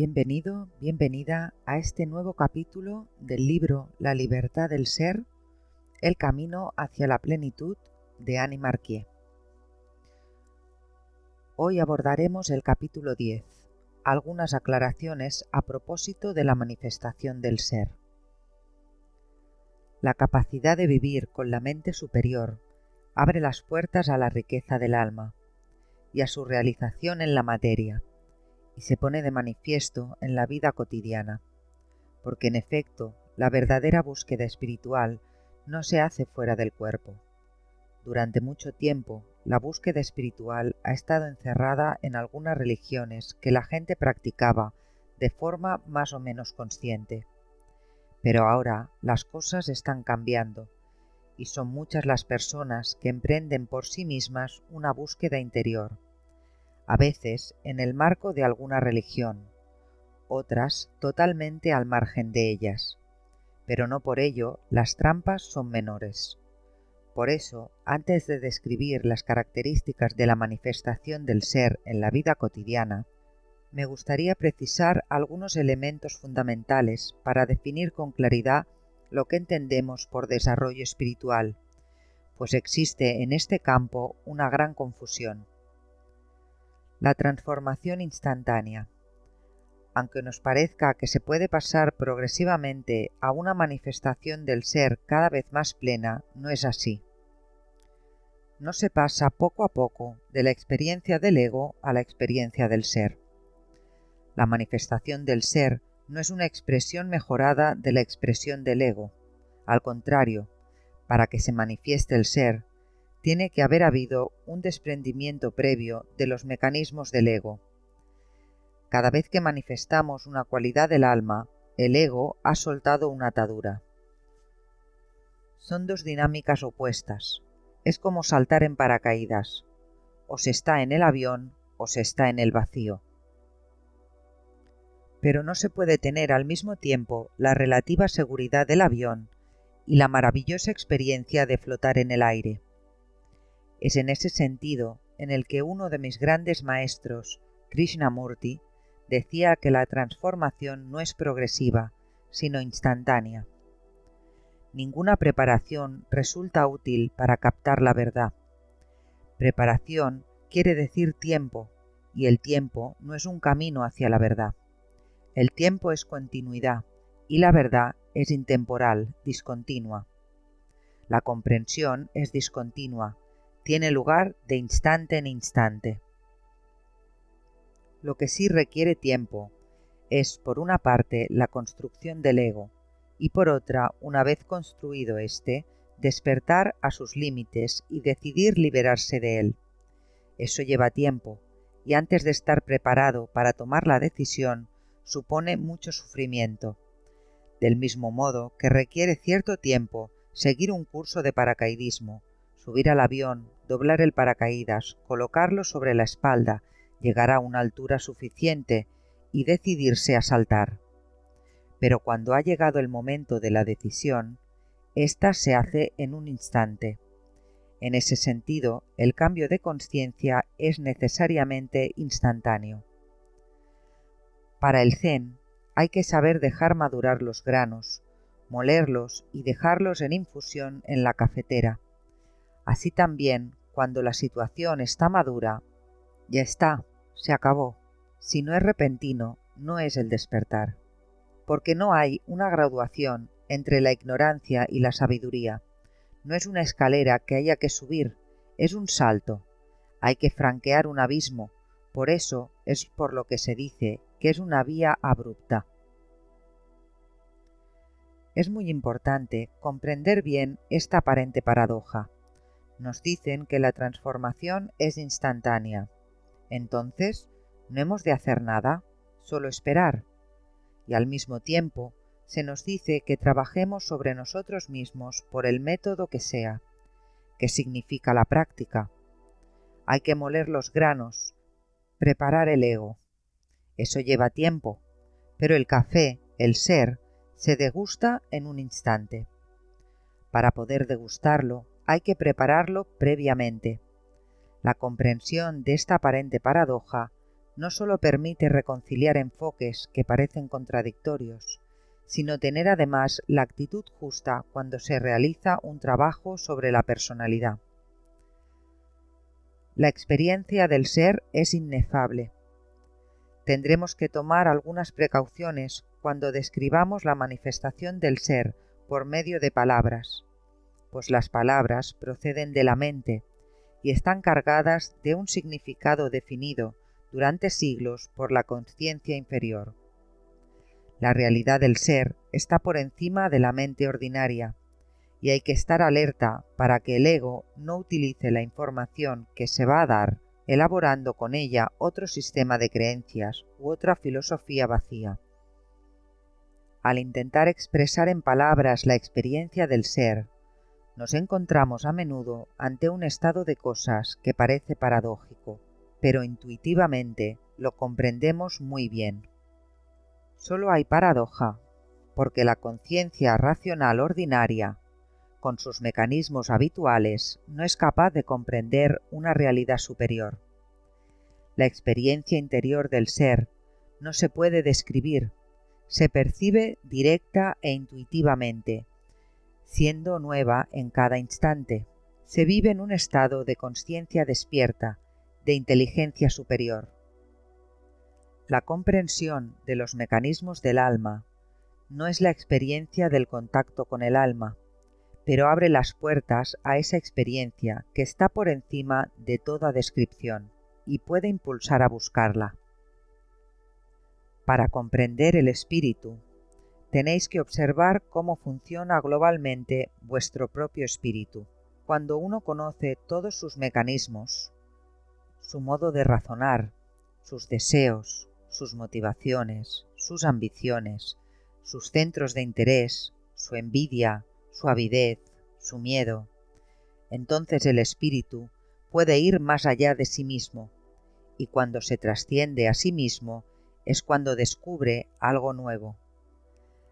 Bienvenido, bienvenida a este nuevo capítulo del libro La libertad del ser, el camino hacia la plenitud de Annie Marquier. Hoy abordaremos el capítulo 10, algunas aclaraciones a propósito de la manifestación del ser. La capacidad de vivir con la mente superior abre las puertas a la riqueza del alma y a su realización en la materia, y se pone de manifiesto en la vida cotidiana, porque en efecto la verdadera búsqueda espiritual no se hace fuera del cuerpo. Durante mucho tiempo la búsqueda espiritual ha estado encerrada en algunas religiones que la gente practicaba de forma más o menos consciente. Pero ahora las cosas están cambiando y son muchas las personas que emprenden por sí mismas una búsqueda interior, a veces en el marco de alguna religión, otras totalmente al margen de ellas, pero no por ello las trampas son menores. Por eso, antes de describir las características de la manifestación del ser en la vida cotidiana, me gustaría precisar algunos elementos fundamentales para definir con claridad lo que entendemos por desarrollo espiritual, pues existe en este campo una gran confusión. La transformación instantánea. Aunque nos parezca que se puede pasar progresivamente a una manifestación del ser cada vez más plena, no es así. No se pasa poco a poco de la experiencia del ego a la experiencia del ser. La manifestación del ser no es una expresión mejorada de la expresión del ego. Al contrario, para que se manifieste el ser, tiene que haber habido un desprendimiento previo de los mecanismos del ego. Cada vez que manifestamos una cualidad del alma, el ego ha soltado una atadura. Son dos dinámicas opuestas. Es como saltar en paracaídas. O se está en el avión o se está en el vacío. Pero no se puede tener al mismo tiempo la relativa seguridad del avión y la maravillosa experiencia de flotar en el aire. Es en ese sentido en el que uno de mis grandes maestros, Krishnamurti, decía que la transformación no es progresiva, sino instantánea. Ninguna preparación resulta útil para captar la verdad. Preparación quiere decir tiempo, y el tiempo no es un camino hacia la verdad. El tiempo es continuidad, y la verdad es intemporal, discontinua. La comprensión es discontinua, tiene lugar de instante en instante. Lo que sí requiere tiempo es, por una parte, la construcción del ego, y por otra, una vez construido éste, despertar a sus límites y decidir liberarse de él. Eso lleva tiempo, y antes de estar preparado para tomar la decisión, supone mucho sufrimiento. Del mismo modo que requiere cierto tiempo seguir un curso de paracaidismo, subir al avión, doblar el paracaídas, colocarlo sobre la espalda, llegar a una altura suficiente y decidirse a saltar. Pero cuando ha llegado el momento de la decisión, ésta se hace en un instante. En ese sentido, el cambio de conciencia es necesariamente instantáneo. Para el Zen, hay que saber dejar madurar los granos, molerlos y dejarlos en infusión en la cafetera. Así también, cuando la situación está madura, ya está, se acabó. Si no es repentino, no es el despertar. Porque no hay una graduación entre la ignorancia y la sabiduría. No es una escalera que haya que subir, es un salto. Hay que franquear un abismo, por eso es por lo que se dice que es una vía abrupta. Es muy importante comprender bien esta aparente paradoja. Nos dicen que la transformación es instantánea. Entonces, ¿no hemos de hacer nada? Solo esperar. Y al mismo tiempo, se nos dice que trabajemos sobre nosotros mismos por el método que sea. ¿Qué significa la práctica? Hay que moler los granos, preparar el ego. Eso lleva tiempo, pero el café, el ser, se degusta en un instante. Para poder degustarlo, hay que prepararlo previamente. La comprensión de esta aparente paradoja no solo permite reconciliar enfoques que parecen contradictorios, sino tener además la actitud justa cuando se realiza un trabajo sobre la personalidad. La experiencia del ser es inefable. Tendremos que tomar algunas precauciones cuando describamos la manifestación del ser por medio de palabras, pues las palabras proceden de la mente y están cargadas de un significado definido durante siglos por la conciencia inferior. La realidad del ser está por encima de la mente ordinaria, y hay que estar alerta para que el ego no utilice la información que se va a dar, elaborando con ella otro sistema de creencias u otra filosofía vacía. Al intentar expresar en palabras la experiencia del ser, nos encontramos a menudo ante un estado de cosas que parece paradójico, pero intuitivamente lo comprendemos muy bien. Solo hay paradoja, porque la conciencia racional ordinaria, con sus mecanismos habituales, no es capaz de comprender una realidad superior. La experiencia interior del ser no se puede describir, se percibe directa e intuitivamente, siendo nueva en cada instante. Se vive en un estado de consciencia despierta, de inteligencia superior. La comprensión de los mecanismos del alma no es la experiencia del contacto con el alma, pero abre las puertas a esa experiencia que está por encima de toda descripción y puede impulsar a buscarla. Para comprender el espíritu, tenéis que observar cómo funciona globalmente vuestro propio espíritu. Cuando uno conoce todos sus mecanismos, su modo de razonar, sus deseos, sus motivaciones, sus ambiciones, sus centros de interés, su envidia, su avidez, su miedo, entonces el espíritu puede ir más allá de sí mismo, y cuando se trasciende a sí mismo es cuando descubre algo nuevo.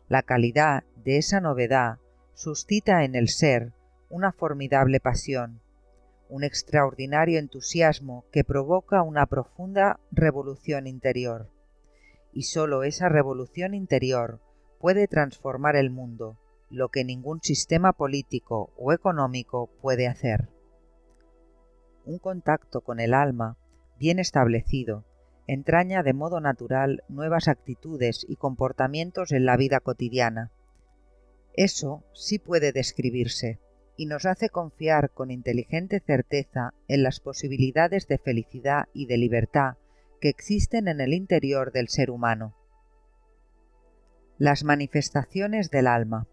La calidad de esa novedad suscita en el ser una formidable pasión, un extraordinario entusiasmo que provoca una profunda revolución interior. Y sólo esa revolución interior puede transformar el mundo, lo que ningún sistema político o económico puede hacer. Un contacto con el alma, bien establecido, entraña de modo natural nuevas actitudes y comportamientos en la vida cotidiana. Eso sí puede describirse, y nos hace confiar con inteligente certeza en las posibilidades de felicidad y de libertad que existen en el interior del ser humano. Las manifestaciones del alma.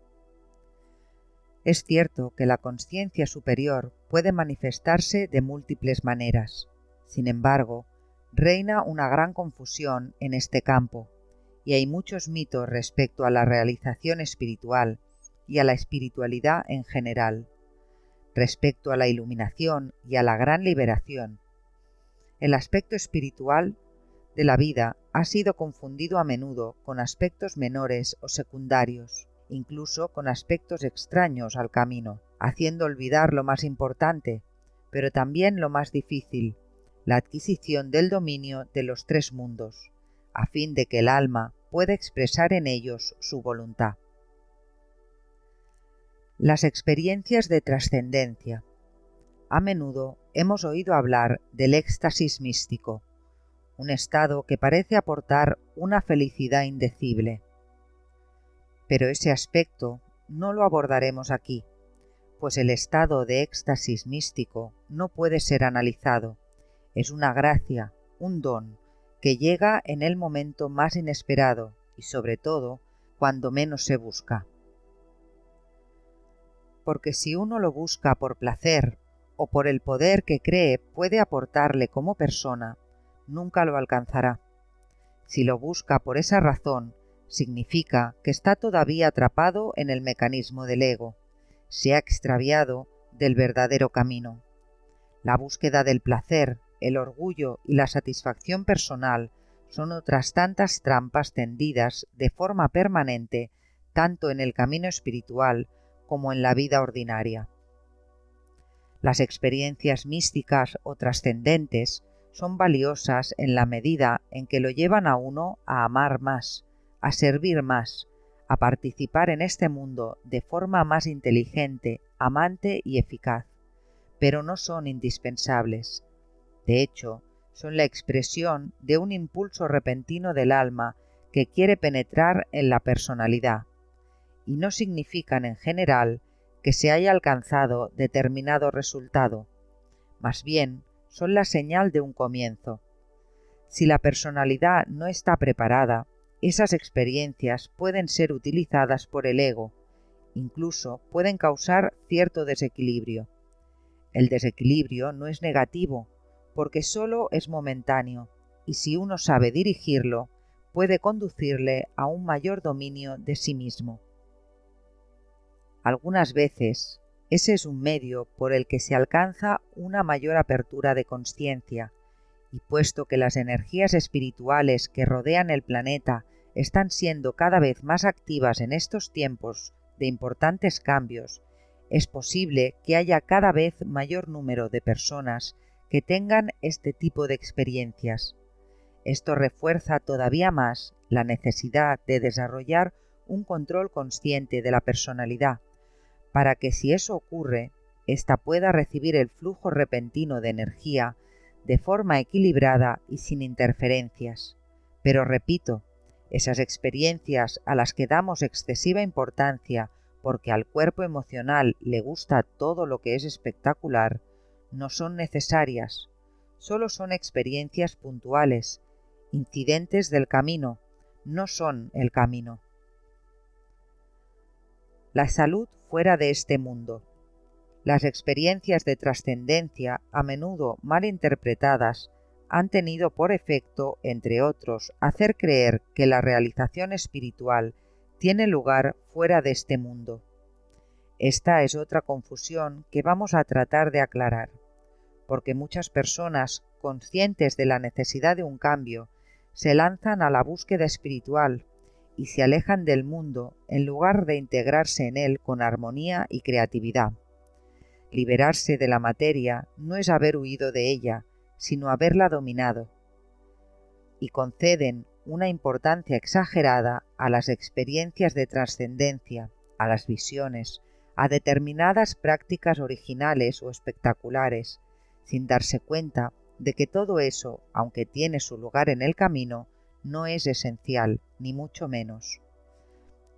Es cierto que la consciencia superior puede manifestarse de múltiples maneras. Sin embargo, reina una gran confusión en este campo, y hay muchos mitos respecto a la realización espiritual y a la espiritualidad en general, respecto a la iluminación y a la gran liberación. El aspecto espiritual de la vida ha sido confundido a menudo con aspectos menores o secundarios, incluso con aspectos extraños al camino, haciendo olvidar lo más importante, pero también lo más difícil, la adquisición del dominio de los tres mundos, a fin de que el alma pueda expresar en ellos su voluntad. Las experiencias de trascendencia. A menudo hemos oído hablar del éxtasis místico, un estado que parece aportar una felicidad indecible. Pero ese aspecto no lo abordaremos aquí, pues el estado de éxtasis místico no puede ser analizado. Es una gracia, un don, que llega en el momento más inesperado y sobre todo cuando menos se busca. Porque si uno lo busca por placer o por el poder que cree puede aportarle como persona, nunca lo alcanzará. Si lo busca por esa razón, significa que está todavía atrapado en el mecanismo del ego, se ha extraviado del verdadero camino. La búsqueda del placer, el orgullo y la satisfacción personal son otras tantas trampas tendidas de forma permanente tanto en el camino espiritual como en la vida ordinaria. Las experiencias místicas o trascendentes son valiosas en la medida en que lo llevan a uno a amar más, a servir más, a participar en este mundo de forma más inteligente, amante y eficaz, pero no son indispensables. De hecho, son la expresión de un impulso repentino del alma que quiere penetrar en la personalidad, y no significan en general que se haya alcanzado determinado resultado. Más bien, son la señal de un comienzo. Si la personalidad no está preparada, esas experiencias pueden ser utilizadas por el ego, incluso pueden causar cierto desequilibrio. El desequilibrio no es negativo, porque solo es momentáneo, y si uno sabe dirigirlo, puede conducirle a un mayor dominio de sí mismo. Algunas veces, ese es un medio por el que se alcanza una mayor apertura de conciencia, y puesto que las energías espirituales que rodean el planeta están siendo cada vez más activas en estos tiempos de importantes cambios, es posible que haya cada vez mayor número de personas que tengan este tipo de experiencias. Esto refuerza todavía más la necesidad de desarrollar un control consciente de la personalidad, para que si eso ocurre, ésta pueda recibir el flujo repentino de energía de forma equilibrada y sin interferencias. Pero repito, esas experiencias a las que damos excesiva importancia porque al cuerpo emocional le gusta todo lo que es espectacular, no son necesarias, solo son experiencias puntuales, incidentes del camino, no son el camino. La salud fuera de este mundo. Las experiencias de trascendencia, a menudo mal interpretadas, han tenido por efecto, entre otros, hacer creer que la realización espiritual tiene lugar fuera de este mundo. Esta es otra confusión que vamos a tratar de aclarar, porque muchas personas, conscientes de la necesidad de un cambio, se lanzan a la búsqueda espiritual y se alejan del mundo en lugar de integrarse en él con armonía y creatividad. Liberarse de la materia no es haber huido de ella, sino haberla dominado. Y conceden una importancia exagerada a las experiencias de trascendencia, a las visiones, a determinadas prácticas originales o espectaculares, sin darse cuenta de que todo eso, aunque tiene su lugar en el camino, no es esencial, ni mucho menos.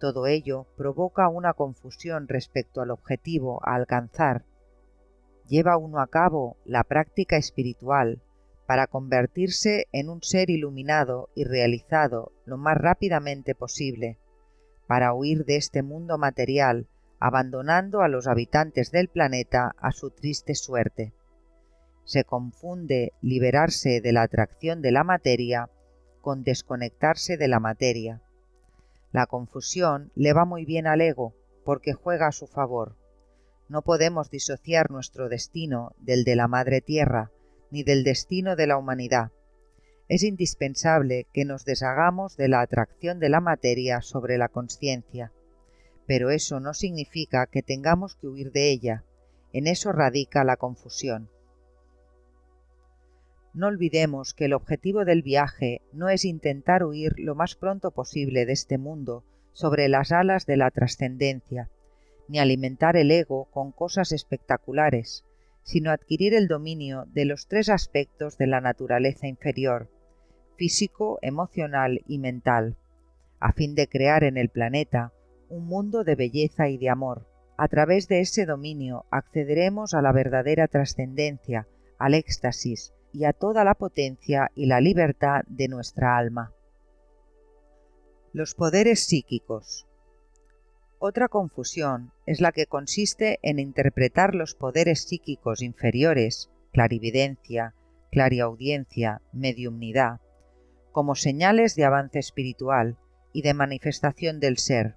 Todo ello provoca una confusión respecto al objetivo a alcanzar. Lleva uno a cabo la práctica espiritual para convertirse en un ser iluminado y realizado lo más rápidamente posible, para huir de este mundo material, abandonando a los habitantes del planeta a su triste suerte. Se confunde liberarse de la atracción de la materia con desconectarse de la materia. La confusión le va muy bien al ego porque juega a su favor. No podemos disociar nuestro destino del de la Madre Tierra, ni del destino de la humanidad. Es indispensable que nos deshagamos de la atracción de la materia sobre la consciencia, pero eso no significa que tengamos que huir de ella. En eso radica la confusión. No olvidemos que el objetivo del viaje no es intentar huir lo más pronto posible de este mundo sobre las alas de la trascendencia, ni alimentar el ego con cosas espectaculares, sino adquirir el dominio de los tres aspectos de la naturaleza inferior, físico, emocional y mental, a fin de crear en el planeta un mundo de belleza y de amor. A través de ese dominio accederemos a la verdadera trascendencia, al éxtasis y a toda la potencia y la libertad de nuestra alma. Los poderes psíquicos. Otra confusión es la que consiste en interpretar los poderes psíquicos inferiores, clarividencia, clariaudiencia, mediumnidad, como señales de avance espiritual y de manifestación del ser.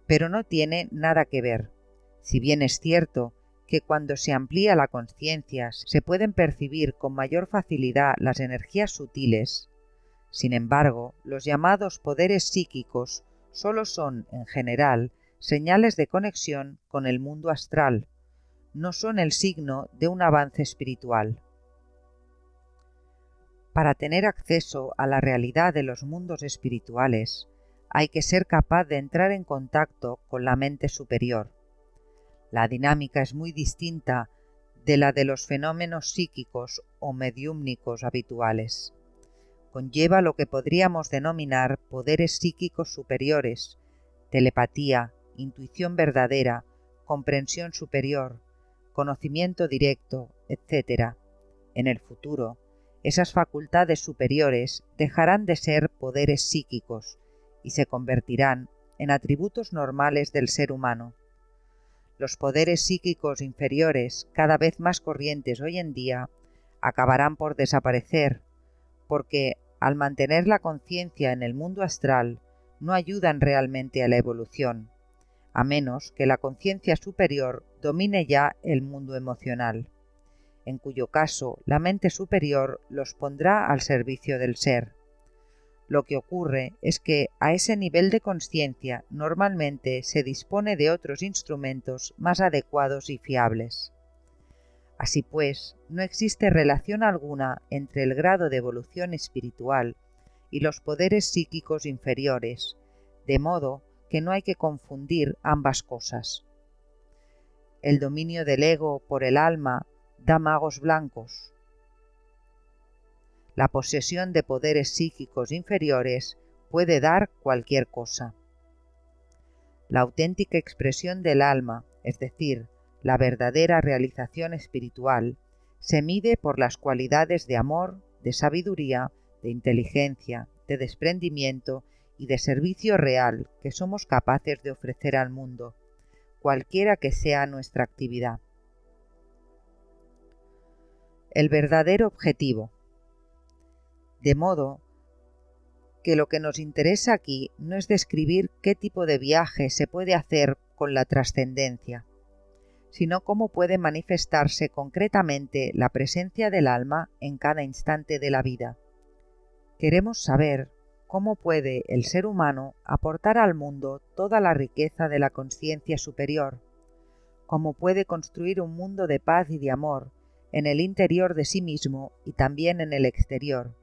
Pero no tiene nada que ver. Si bien es cierto que cuando se amplía la conciencia se pueden percibir con mayor facilidad las energías sutiles, sin embargo, los llamados poderes psíquicos solo son, en general, señales de conexión con el mundo astral, no son el signo de un avance espiritual. Para tener acceso a la realidad de los mundos espirituales, hay que ser capaz de entrar en contacto con la mente superior. La dinámica es muy distinta de la de los fenómenos psíquicos o mediúmnicos habituales. Conlleva lo que podríamos denominar poderes psíquicos superiores, telepatía, intuición verdadera, comprensión superior, conocimiento directo, etc. En el futuro, esas facultades superiores dejarán de ser poderes psíquicos y se convertirán en atributos normales del ser humano. Los poderes psíquicos inferiores, cada vez más corrientes hoy en día, acabarán por desaparecer, porque, al mantener la conciencia en el mundo astral, no ayudan realmente a la evolución, a menos que la conciencia superior domine ya el mundo emocional, en cuyo caso la mente superior los pondrá al servicio del ser. Lo que ocurre es que a ese nivel de conciencia normalmente se dispone de otros instrumentos más adecuados y fiables. Así pues, no existe relación alguna entre el grado de evolución espiritual y los poderes psíquicos inferiores, de modo que no hay que confundir ambas cosas. El dominio del ego por el alma da magos blancos. La posesión de poderes psíquicos inferiores puede dar cualquier cosa. La auténtica expresión del alma, es decir, la verdadera realización espiritual, se mide por las cualidades de amor, de sabiduría, de inteligencia, de desprendimiento y de servicio real que somos capaces de ofrecer al mundo, cualquiera que sea nuestra actividad. El verdadero objetivo. De modo que lo que nos interesa aquí no es describir qué tipo de viaje se puede hacer con la trascendencia, sino cómo puede manifestarse concretamente la presencia del alma en cada instante de la vida. Queremos saber cómo puede el ser humano aportar al mundo toda la riqueza de la conciencia superior, cómo puede construir un mundo de paz y de amor en el interior de sí mismo y también en el exterior,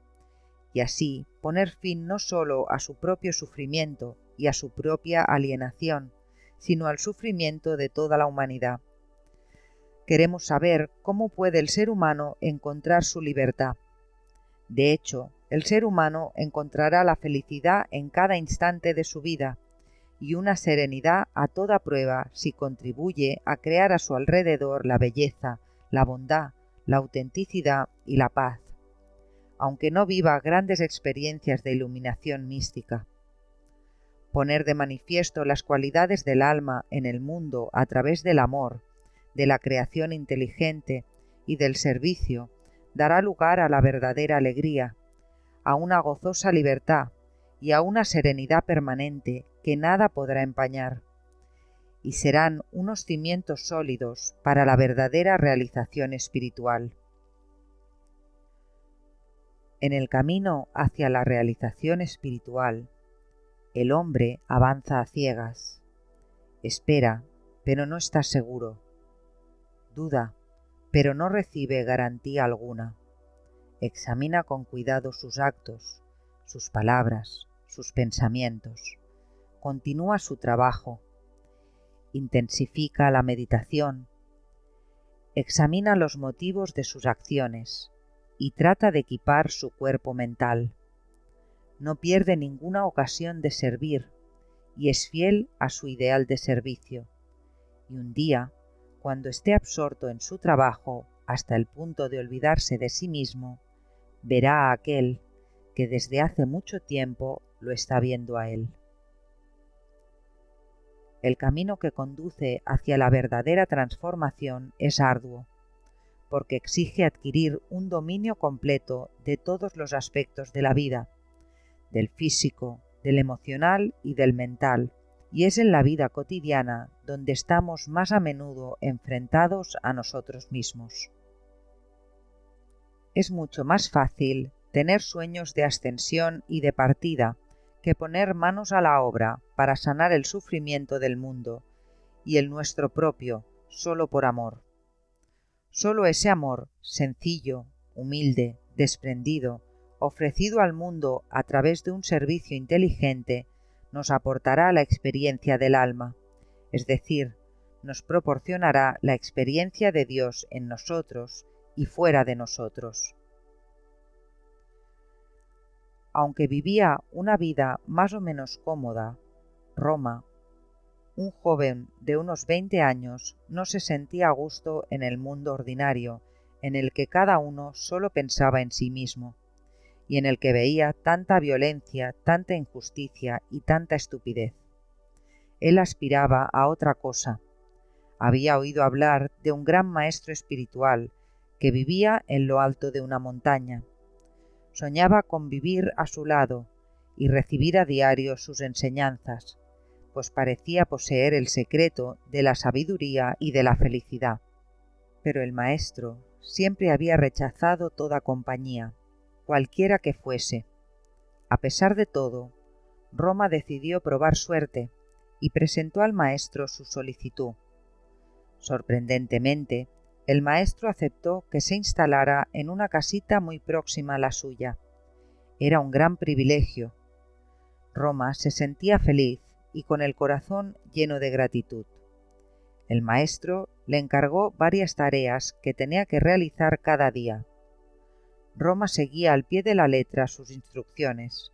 y así poner fin no solo a su propio sufrimiento y a su propia alienación, sino al sufrimiento de toda la humanidad. Queremos saber cómo puede el ser humano encontrar su libertad. De hecho, el ser humano encontrará la felicidad en cada instante de su vida y una serenidad a toda prueba si contribuye a crear a su alrededor la belleza, la bondad, la autenticidad y la paz, aunque no viva grandes experiencias de iluminación mística. Poner de manifiesto las cualidades del alma en el mundo a través del amor, de la creación inteligente y del servicio dará lugar a la verdadera alegría, a una gozosa libertad y a una serenidad permanente que nada podrá empañar, y serán unos cimientos sólidos para la verdadera realización espiritual. En el camino hacia la realización espiritual, el hombre avanza a ciegas. Espera, pero no está seguro. Duda, pero no recibe garantía alguna. Examina con cuidado sus actos, sus palabras, sus pensamientos. Continúa su trabajo. Intensifica la meditación. Examina los motivos de sus acciones y trata de equipar su cuerpo mental. No pierde ninguna ocasión de servir y es fiel a su ideal de servicio. Y un día, cuando esté absorto en su trabajo hasta el punto de olvidarse de sí mismo, verá a aquel que desde hace mucho tiempo lo está viendo a él. El camino que conduce hacia la verdadera transformación es arduo, porque exige adquirir un dominio completo de todos los aspectos de la vida, del físico, del emocional y del mental, y es en la vida cotidiana donde estamos más a menudo enfrentados a nosotros mismos. Es mucho más fácil tener sueños de ascensión y de partida que poner manos a la obra para sanar el sufrimiento del mundo y el nuestro propio solo por amor. Solo ese amor sencillo, humilde, desprendido, ofrecido al mundo a través de un servicio inteligente, nos aportará la experiencia del alma, es decir, nos proporcionará la experiencia de Dios en nosotros y fuera de nosotros. Aunque vivía una vida más o menos cómoda, Roma, un joven de unos 20 años, no se sentía a gusto en el mundo ordinario, en el que cada uno solo pensaba en sí mismo, y en el que veía tanta violencia, tanta injusticia y tanta estupidez. Él aspiraba a otra cosa. Había oído hablar de un gran maestro espiritual que vivía en lo alto de una montaña. Soñaba con vivir a su lado y recibir a diario sus enseñanzas, pues parecía poseer el secreto de la sabiduría y de la felicidad. Pero el maestro siempre había rechazado toda compañía, cualquiera que fuese. A pesar de todo, Roma decidió probar suerte y presentó al maestro su solicitud. Sorprendentemente, el maestro aceptó que se instalara en una casita muy próxima a la suya. Era un gran privilegio. Roma se sentía feliz y con el corazón lleno de gratitud. El maestro le encargó varias tareas que tenía que realizar cada día. Roma seguía al pie de la letra sus instrucciones.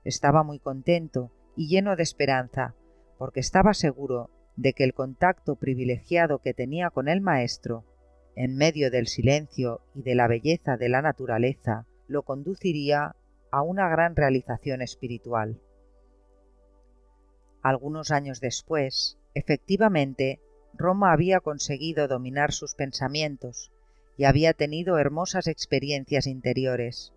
Estaba muy contento y lleno de esperanza, porque estaba seguro de que el contacto privilegiado que tenía con el maestro, en medio del silencio y de la belleza de la naturaleza, lo conduciría a una gran realización espiritual. Algunos años después, efectivamente, Roma había conseguido dominar sus pensamientos y había tenido hermosas experiencias interiores.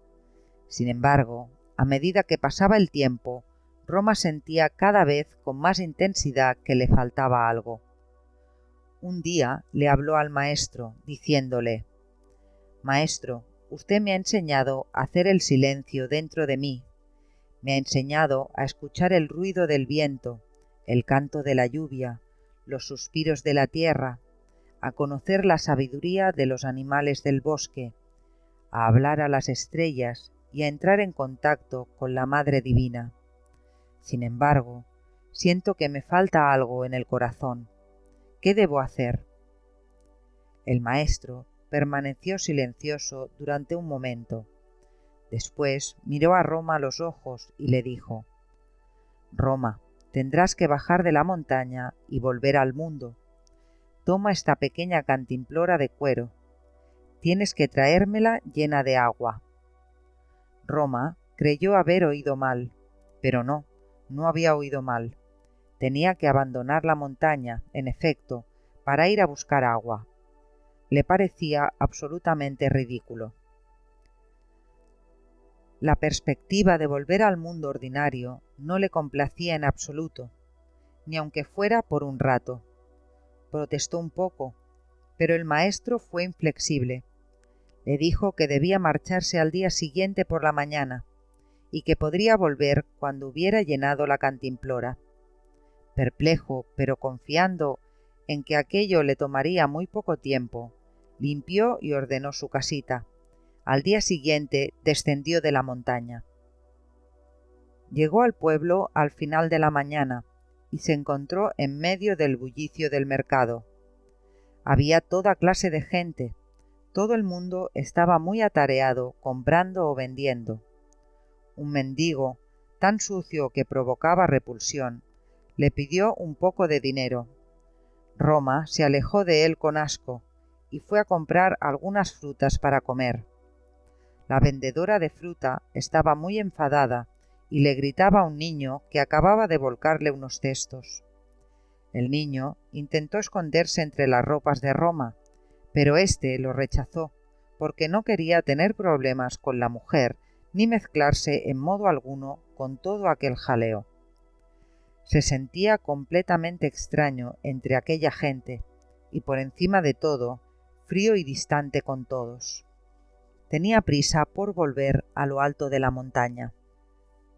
Sin embargo, a medida que pasaba el tiempo, Roma sentía cada vez con más intensidad que le faltaba algo. Un día le habló al maestro, diciéndole: «Maestro, usted me ha enseñado a hacer el silencio dentro de mí. Me ha enseñado a escuchar el ruido del viento, el canto de la lluvia, los suspiros de la tierra, a conocer la sabiduría de los animales del bosque, a hablar a las estrellas y a entrar en contacto con la Madre Divina. Sin embargo, siento que me falta algo en el corazón. ¿Qué debo hacer?». El maestro permaneció silencioso durante un momento. Después miró a Roma a los ojos y le dijo: «Roma, tendrás que bajar de la montaña y volver al mundo. Toma esta pequeña cantimplora de cuero. Tienes que traérmela llena de agua». Roma creyó haber oído mal, pero no había oído mal. Tenía que abandonar la montaña, en efecto, para ir a buscar agua. Le parecía absolutamente ridículo. La perspectiva de volver al mundo ordinario no le complacía en absoluto, ni aunque fuera por un rato. Protestó un poco, pero el maestro fue inflexible. Le dijo que debía marcharse al día siguiente por la mañana y que podría volver cuando hubiera llenado la cantimplora. Perplejo, pero confiando en que aquello le tomaría muy poco tiempo, limpió y ordenó su casita. Al día siguiente descendió de la montaña. Llegó al pueblo al final de la mañana y se encontró en medio del bullicio del mercado. Había toda clase de gente. Todo el mundo estaba muy atareado comprando o vendiendo. Un mendigo, tan sucio que provocaba repulsión, le pidió un poco de dinero. Roma se alejó de él con asco y fue a comprar algunas frutas para comer. La vendedora de fruta estaba muy enfadada y le gritaba a un niño que acababa de volcarle unos cestos. El niño intentó esconderse entre las ropas de Roma, pero éste lo rechazó, porque no quería tener problemas con la mujer ni mezclarse en modo alguno con todo aquel jaleo. Se sentía completamente extraño entre aquella gente y, por encima de todo, frío y distante con todos. Tenía prisa por volver a lo alto de la montaña.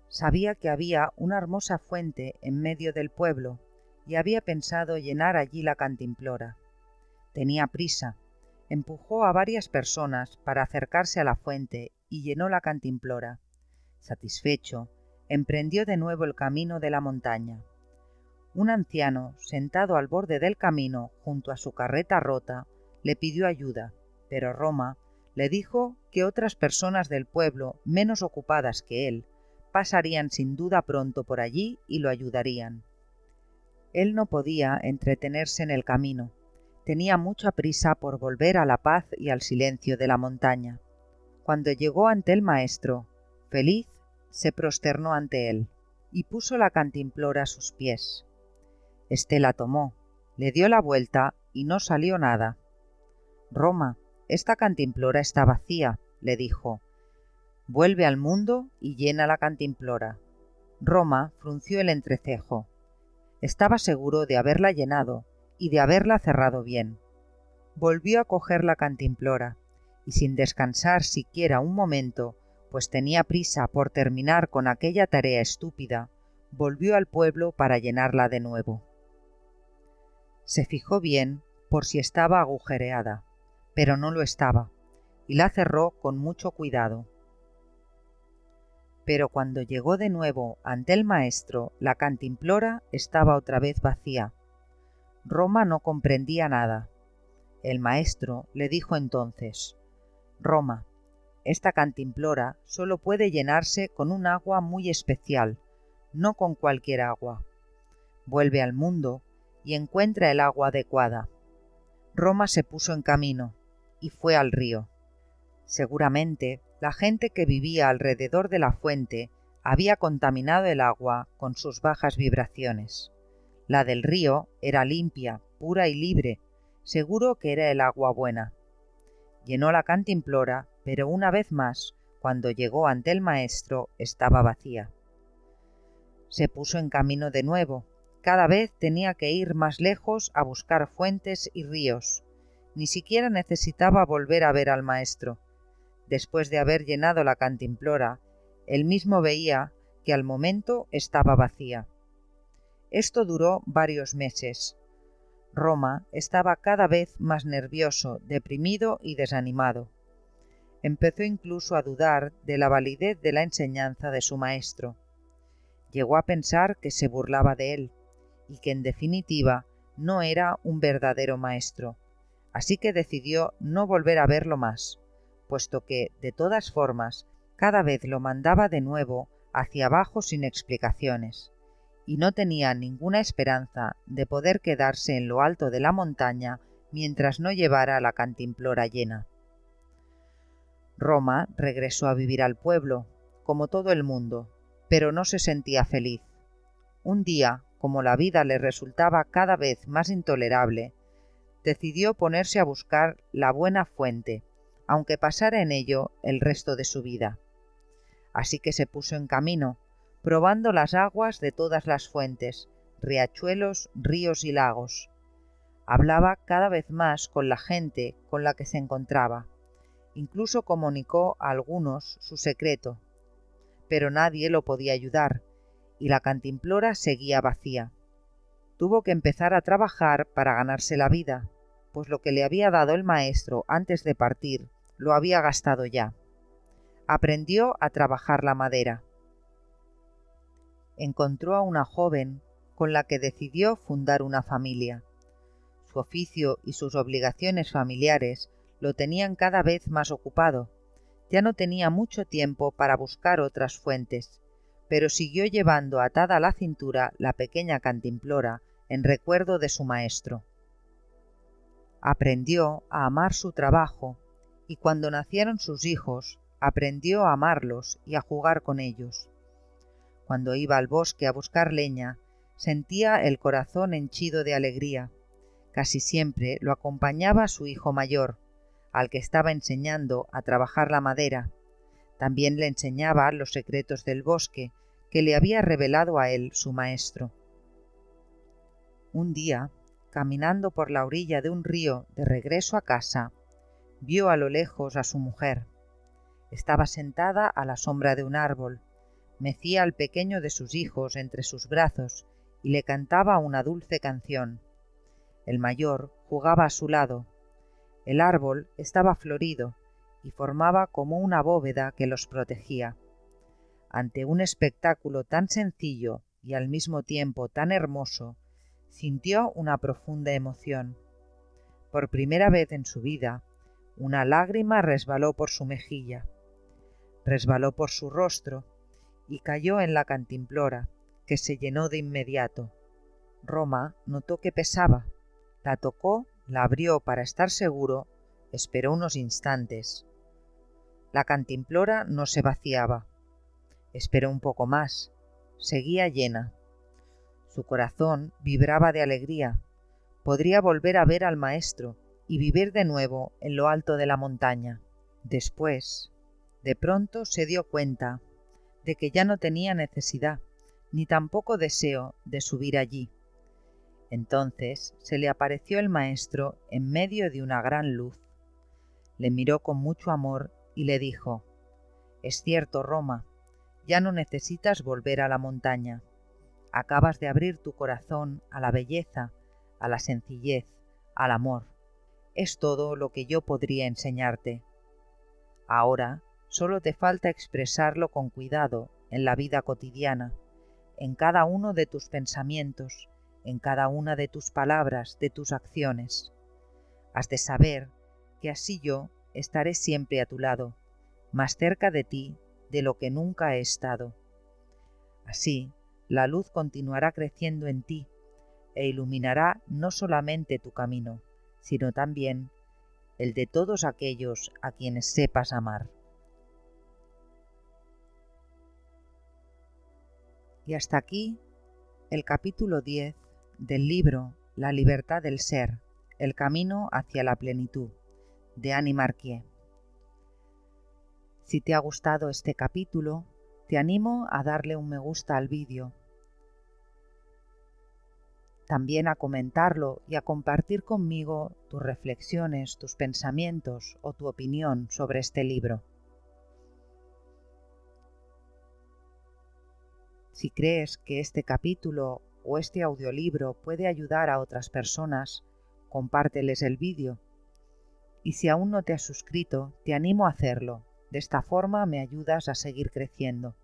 Sabía que había una hermosa fuente en medio del pueblo y había pensado llenar allí la cantimplora. Tenía prisa. Empujó a varias personas para acercarse a la fuente y llenó la cantimplora. Satisfecho, emprendió de nuevo el camino de la montaña. Un anciano, sentado al borde del camino, junto a su carreta rota, le pidió ayuda, pero Roma le dijo que otras personas del pueblo, menos ocupadas que él, pasarían sin duda pronto por allí y lo ayudarían. Él no podía entretenerse en el camino. Tenía mucha prisa por volver a la paz y al silencio de la montaña. Cuando llegó ante el maestro, feliz, se prosternó ante él y puso la cantimplora a sus pies. Éste la tomó, le dio la vuelta y no salió nada. Roma, esta cantimplora está vacía, le dijo. Vuelve al mundo y llena la cantimplora. Roma frunció el entrecejo. Estaba seguro de haberla llenado y de haberla cerrado bien. Volvió a coger la cantimplora y sin descansar siquiera un momento, pues tenía prisa por terminar con aquella tarea estúpida, volvió al pueblo para llenarla de nuevo. Se fijó bien por si estaba agujereada, pero no lo estaba, y la cerró con mucho cuidado. Pero cuando llegó de nuevo ante el maestro, la cantimplora estaba otra vez vacía. Roma no comprendía nada. El maestro le dijo entonces: Roma, esta cantimplora solo puede llenarse con un agua muy especial, no con cualquier agua. Vuelve al mundo y encuentra el agua adecuada. Roma se puso en camino y fue al río. Seguramente la gente que vivía alrededor de la fuente había contaminado el agua con sus bajas vibraciones. La del río era limpia, pura y libre, seguro que era el agua buena. Llenó la cantimplora, pero una vez más, cuando llegó ante el maestro, estaba vacía. Se puso en camino de nuevo. Cada vez tenía que ir más lejos a buscar fuentes y ríos. Ni siquiera necesitaba volver a ver al maestro. Después de haber llenado la cantimplora, él mismo veía que al momento estaba vacía. Esto duró varios meses. Roma estaba cada vez más nervioso, deprimido y desanimado. Empezó incluso a dudar de la validez de la enseñanza de su maestro. Llegó a pensar que se burlaba de él y que en definitiva no era un verdadero maestro, así que decidió no volver a verlo más, puesto que, de todas formas, cada vez lo mandaba de nuevo hacia abajo sin explicaciones, y no tenía ninguna esperanza de poder quedarse en lo alto de la montaña mientras no llevara la cantimplora llena. Roma regresó a vivir al pueblo, como todo el mundo, pero no se sentía feliz. Un día, como la vida le resultaba cada vez más intolerable, decidió ponerse a buscar la buena fuente, aunque pasara en ello el resto de su vida. Así que se puso en camino, probando las aguas de todas las fuentes, riachuelos, ríos y lagos. Hablaba cada vez más con la gente con la que se encontraba. Incluso comunicó a algunos su secreto, pero nadie lo podía ayudar, y la cantimplora seguía vacía. Tuvo que empezar a trabajar para ganarse la vida, pues lo que le había dado el maestro antes de partir lo había gastado ya. Aprendió a trabajar la madera. Encontró a una joven con la que decidió fundar una familia. Su oficio y sus obligaciones familiares lo tenían cada vez más ocupado. Ya no tenía mucho tiempo para buscar otras fuentes, pero siguió llevando atada a la cintura la pequeña cantimplora en recuerdo de su maestro. Aprendió a amar su trabajo, y cuando nacieron sus hijos, aprendió a amarlos y a jugar con ellos. Cuando iba al bosque a buscar leña, sentía el corazón henchido de alegría. Casi siempre lo acompañaba su hijo mayor, al que estaba enseñando a trabajar la madera. También le enseñaba los secretos del bosque que le había revelado a él su maestro. Un día, caminando por la orilla de un río de regreso a casa, vio a lo lejos a su mujer. Estaba sentada a la sombra de un árbol, mecía al pequeño de sus hijos entre sus brazos y le cantaba una dulce canción. El mayor jugaba a su lado. El árbol estaba florido y formaba como una bóveda que los protegía. Ante un espectáculo tan sencillo y al mismo tiempo tan hermoso, sintió una profunda emoción. Por primera vez en su vida, una lágrima resbaló por su mejilla, resbaló por su rostro y cayó en la cantimplora, que se llenó de inmediato. Roma notó que pesaba, la tocó, la abrió para estar seguro, esperó unos instantes. La cantimplora no se vaciaba. Esperó un poco más. Seguía llena. Su corazón vibraba de alegría. Podría volver a ver al maestro y vivir de nuevo en lo alto de la montaña. Después, de pronto se dio cuenta de que ya no tenía necesidad, ni tampoco deseo de subir allí. Entonces se le apareció el maestro en medio de una gran luz. Le miró con mucho amor y le dijo: «Es cierto, Roma, ya no necesitas volver a la montaña. Acabas de abrir tu corazón a la belleza, a la sencillez, al amor. Es todo lo que yo podría enseñarte. Ahora solo te falta expresarlo con cuidado en la vida cotidiana, en cada uno de tus pensamientos, en cada una de tus palabras, de tus acciones. Has de saber que así yo estaré siempre a tu lado, más cerca de ti de lo que nunca he estado. Así, la luz continuará creciendo en ti e iluminará no solamente tu camino, sino también el de todos aquellos a quienes sepas amar». Y hasta aquí el capítulo 10 del libro La libertad del ser, el camino hacia la plenitud, de Annie Marquier. Si te ha gustado este capítulo, te animo a darle un me gusta al vídeo, también a comentarlo y a compartir conmigo tus reflexiones, tus pensamientos o tu opinión sobre este libro. Si crees que este capítulo o este audiolibro puede ayudar a otras personas, compárteles el vídeo. Y si aún no te has suscrito, te animo a hacerlo. De esta forma me ayudas a seguir creciendo.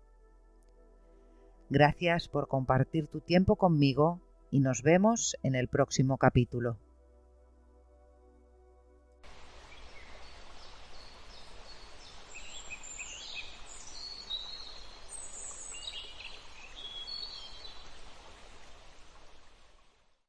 Gracias por compartir tu tiempo conmigo y nos vemos en el próximo capítulo.